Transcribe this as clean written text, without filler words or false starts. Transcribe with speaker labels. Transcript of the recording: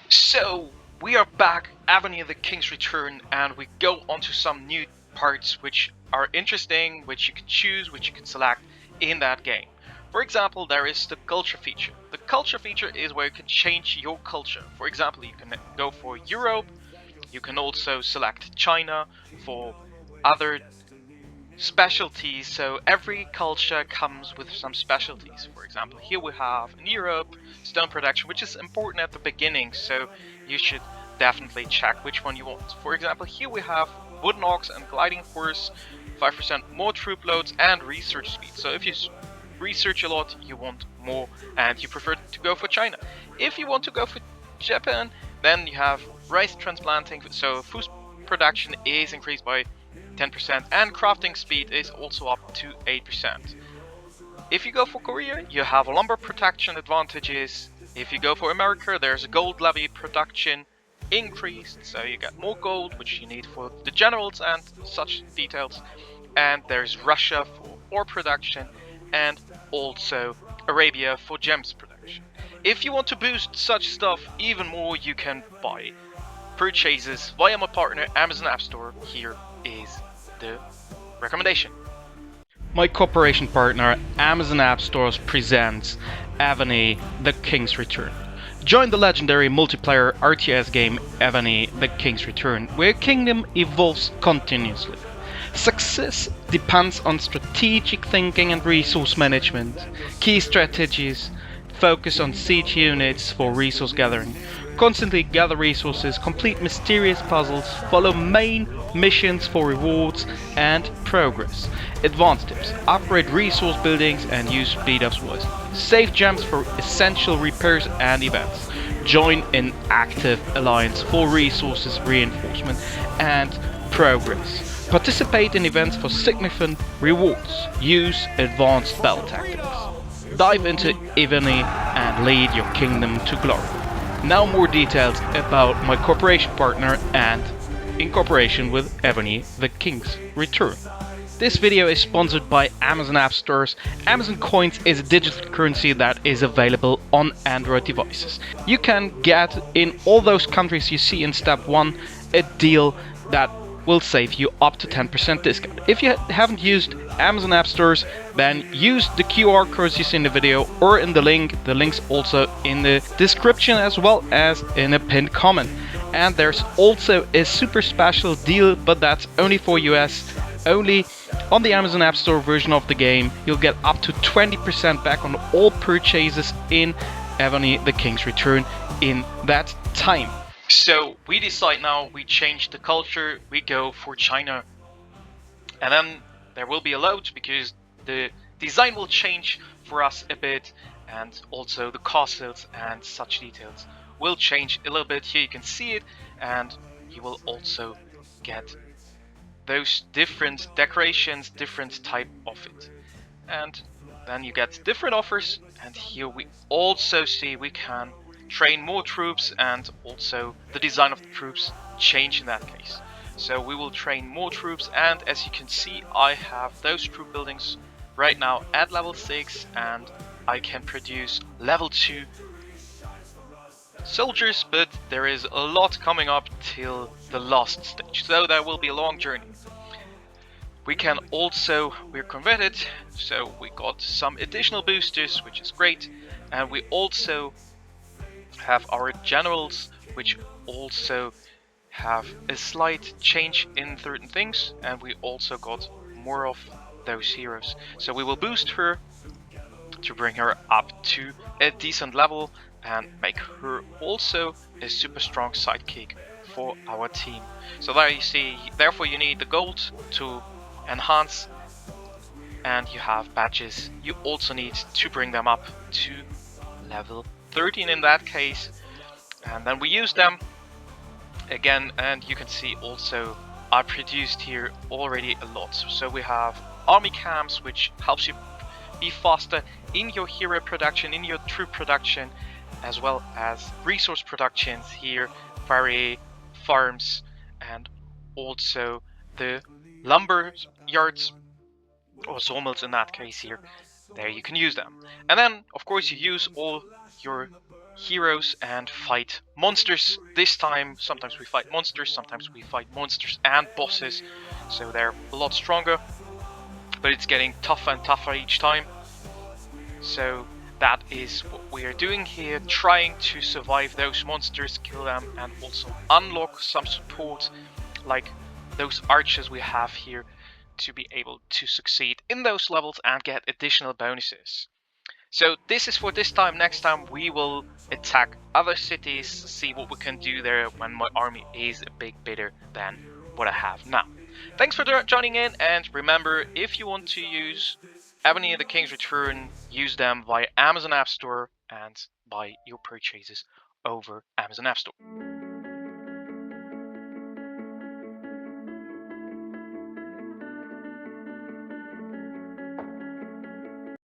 Speaker 1: So we are back, Avenue the King's Return, and we go on to some new parts which are interesting, which you can choose, which you can select in that game. For example, there is the culture feature. The culture feature is where you can change your culture. For example, you can go for Europe, you can also select China for other specialties. So every culture comes with some specialties. For example, here we have in Europe stone production, which is important at the beginning, so you should definitely check which one you want. For example, here we have wooden ox and gliding horse, 5% more troop loads and research speed. So if you research a lot, you want more and you prefer to go for China. If you want to go for Japan, then you have rice transplanting, so food production is increased by 10% and crafting speed is also up to 8%. If you go for Korea, you have lumber protection advantages. If you go for America, there's a gold levy production increased, so you get more gold, which you need for the generals and such details. And there's Russia for ore production and also Arabia for gems production. If you want to boost such stuff even more, you can buy purchases via my partner Amazon App Store. Here is the recommendation. My cooperation partner Amazon App Stores presents EVONY The King's Return. Join the legendary multiplayer RTS game EVONY The King's Return, where kingdom evolves continuously. Success depends on strategic thinking and resource management. Key strategies focus on siege units for resource gathering. Constantly gather resources, complete mysterious puzzles, follow main missions for rewards and progress. Advanced tips: upgrade resource buildings and use speed ups wisely. Save gems for essential repairs and events. Join an active alliance for resources reinforcement and progress. Participate in events for significant rewards. Use advanced battle tactics. Dive into EVONY and lead your kingdom to glory. Now more details about my cooperation partner and in cooperation with EVONY The King's Return. This video is sponsored by Amazon App Stores. Amazon Coins is a digital currency that is available on Android devices. You can get in all those countries you see in step 1 a deal that will save you up to 10% discount. If you haven't used Amazon App Stores, then use the QR codes you see in the video or in the link. The link's also in the description as well as in a pinned comment. And there's also a super special deal, but that's only for US. Only on the Amazon App Store version of the game, you'll get up to 20% back on all purchases in EVONY The King's Return in that time. So we decide now, we change the culture, we go for China. And then there will be a load because the design will change for us a bit, and also the castles and such details will change a little bit. Here you can see it, and you will also get those different decorations, different type of it. And then you get different offers, and here we also see we can train more troops, and also the design of the troops change in that case. So we will train more troops, and as you can see, I have those troop buildings right now at level 6, and I can produce level 2 soldiers, but there is a lot coming up till the last stage, so there will be a long journey. We can also, we're converted, so we got some additional boosters, which is great, and we also have our generals, which also have a slight change in certain things, and we also got more of those heroes. So we will boost her to bring her up to a decent level and make her also a super strong sidekick for our team. So there you see, therefore you need the gold to enhance, and you have badges. You also need to bring them up to level 13 in that case, and then we use them again, and you can see also I produced here already a lot. So we have army camps, which helps you be faster in your hero production, in your troop production, as well as resource productions here, quarry farms, and also the lumber yards or sawmills in that case here. there you can use them. And then, of course, you use all your heroes and fight monsters. This time, sometimes we fight monsters, sometimes we fight monsters and bosses, so they're a lot stronger, but it's getting tougher and tougher each time. So that is what we are doing here, trying to survive those monsters, kill them, and also unlock some support, like those archers we have here, to be able to succeed in those levels and get additional bonuses. So this is for this time. Next time we will attack other cities, see what we can do there when my army is a bit bigger than what I have now. Thanks for joining in, and remember, if you want to use EVONY the King's Return, use them via Amazon App Store and buy your purchases over Amazon App Store.